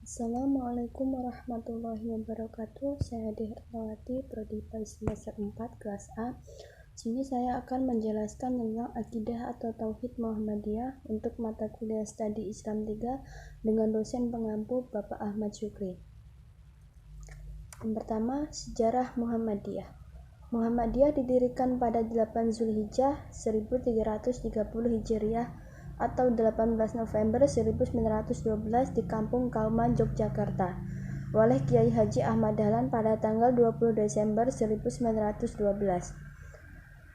Assalamualaikum warahmatullahi wabarakatuh. Saya Deh Ermawati, Prodi semester 4 kelas A. Sini saya akan menjelaskan tentang akidah atau tauhid Muhammadiyah untuk mata kuliah studi Islam 3 dengan dosen pengampu Bapak Ahmad Syukri. Yang pertama, sejarah Muhammadiyah. Muhammadiyah didirikan pada 8 Zulhijjah 1330 Hijriah atau 18 November 1912 di Kampung Kauman, Yogyakarta oleh Kiai Haji Ahmad Dahlan pada tanggal 20 Desember 1912.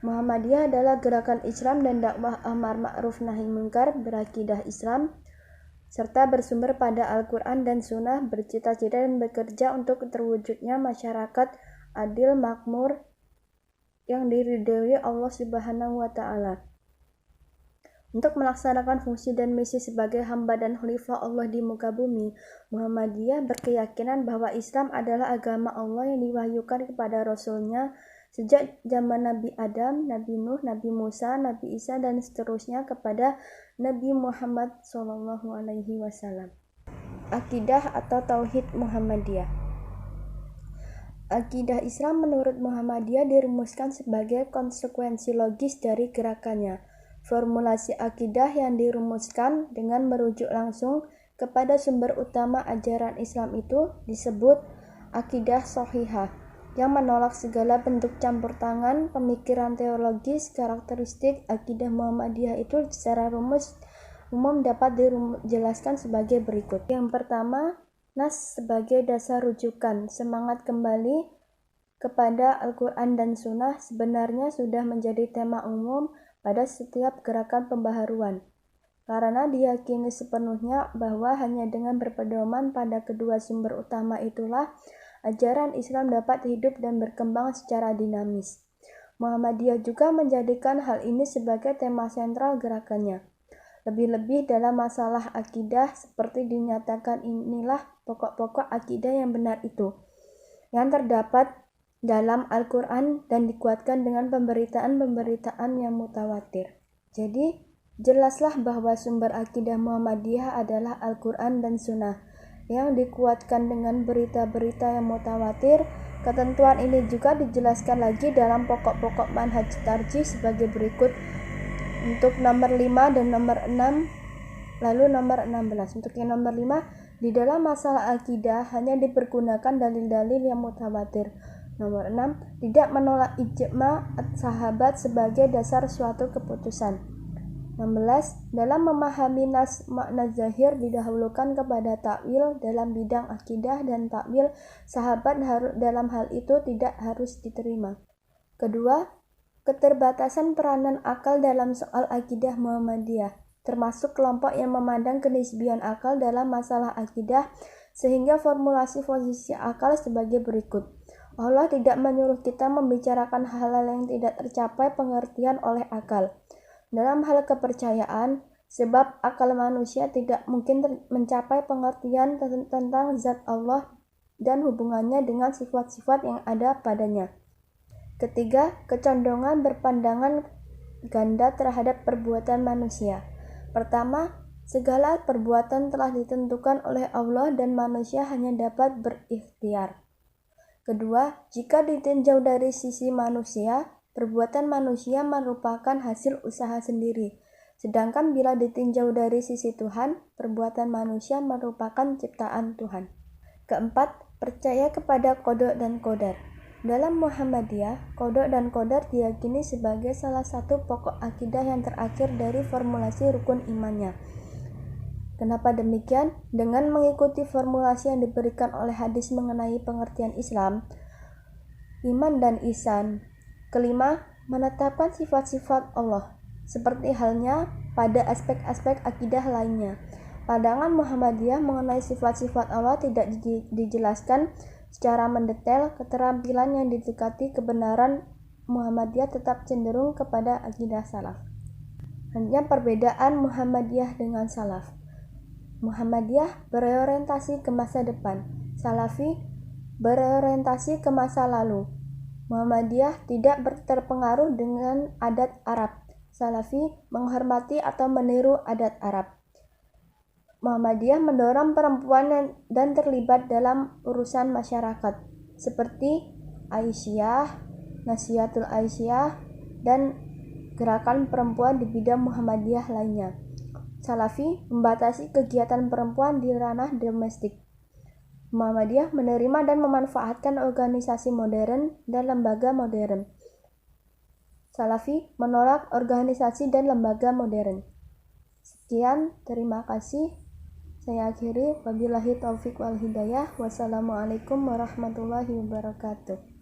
Muhammadiyah adalah gerakan Islam dan dakwah amar ma'ruf nahi munkar berakidah Islam serta bersumber pada Al-Quran dan Sunnah, bercita-cita dan bekerja untuk terwujudnya masyarakat adil makmur yang diridhoi Allah Subhanahu wa Ta'ala. Untuk melaksanakan fungsi dan misi sebagai hamba dan khalifah Allah di muka bumi, Muhammadiyah berkeyakinan bahwa Islam adalah agama Allah yang diwahyukan kepada Rasul-Nya sejak zaman Nabi Adam, Nabi Nuh, Nabi Musa, Nabi Isa, dan seterusnya kepada Nabi Muhammad SAW. Akidah atau Tauhid Muhammadiyah. Akidah Islam menurut Muhammadiyah dirumuskan sebagai konsekuensi logis dari gerakannya. Formulasi akidah yang dirumuskan dengan merujuk langsung kepada sumber utama ajaran Islam itu disebut akidah shahihah, yang menolak segala bentuk campur tangan pemikiran teologis. Karakteristik akidah Muhammadiyah itu secara umum dapat dijelaskan sebagai berikut. Yang pertama, nas sebagai dasar rujukan. Semangat kembali kepada Al-Quran dan Sunnah sebenarnya sudah menjadi tema umum pada setiap gerakan pembaharuan, karena diyakini sepenuhnya bahwa hanya dengan berpedoman pada kedua sumber utama itulah ajaran Islam dapat hidup dan berkembang secara dinamis. Muhammadiyah juga menjadikan hal ini sebagai tema sentral gerakannya. Lebih-lebih dalam masalah akidah, seperti dinyatakan inilah pokok-pokok akidah yang benar itu, yang terdapat dalam Al-Quran dan dikuatkan dengan pemberitaan-pemberitaan yang mutawatir. Jadi, jelaslah bahwa sumber akidah Muhammadiyah adalah Al-Quran dan Sunnah yang dikuatkan dengan berita-berita yang mutawatir. Ketentuan ini juga dijelaskan lagi dalam pokok-pokok manhaj tarjih sebagai berikut untuk nomor 5 dan nomor 6, lalu nomor 16. Untuk yang nomor 5, di dalam masalah akidah hanya dipergunakan dalil-dalil yang mutawatir. Nomor 6, tidak menolak ijma' sahabat sebagai dasar suatu keputusan. 16, dalam memahami nas makna zahir didahulukan kepada takwil dalam bidang akidah dan takwil sahabat dalam hal itu tidak harus diterima. Kedua, keterbatasan peranan akal dalam soal akidah Muhammadiyah, termasuk kelompok yang memandang kenisbian akal dalam masalah akidah, sehingga formulasi posisi akal sebagai berikut. Allah tidak menyuruh kita membicarakan hal-hal yang tidak tercapai pengertian oleh akal. Dalam hal kepercayaan, sebab akal manusia tidak mungkin mencapai pengertian tentang zat Allah dan hubungannya dengan sifat-sifat yang ada padanya. Ketiga, kecondongan berpandangan ganda terhadap perbuatan manusia. Pertama, segala perbuatan telah ditentukan oleh Allah dan manusia hanya dapat berikhtiar. Kedua, jika ditinjau dari sisi manusia, perbuatan manusia merupakan hasil usaha sendiri. Sedangkan bila ditinjau dari sisi Tuhan, perbuatan manusia merupakan ciptaan Tuhan. Keempat, percaya kepada qada dan qadar. Dalam Muhammadiyah, qada dan qadar diyakini sebagai salah satu pokok akidah yang terakhir dari formulasi rukun imannya. Kenapa demikian? Dengan mengikuti formulasi yang diberikan oleh hadis mengenai pengertian Islam, iman dan ihsan. Kelima, menetapkan sifat-sifat Allah, seperti halnya pada aspek-aspek akidah lainnya. Pandangan Muhammadiyah mengenai sifat-sifat Allah tidak dijelaskan secara mendetail. Keterampilan yang didekati kebenaran Muhammadiyah tetap cenderung kepada akidah salaf. Hanya perbedaan Muhammadiyah dengan salaf. Muhammadiyah berorientasi ke masa depan, Salafi berorientasi ke masa lalu. Muhammadiyah tidak terpengaruh dengan adat Arab, Salafi menghormati atau meniru adat Arab. Muhammadiyah mendorong perempuan dan terlibat dalam urusan masyarakat seperti Aisyah, Nasihatul Aisyah, dan gerakan perempuan di bidang Muhammadiyah lainnya. Salafi membatasi kegiatan perempuan di ranah domestik. Muhammadiyah menerima dan memanfaatkan organisasi modern dan lembaga modern. Salafi menolak organisasi dan lembaga modern. Sekian, terima kasih. Saya akhiri, wabillahi taufik wal hidayah. Wassalamualaikum warahmatullahi wabarakatuh.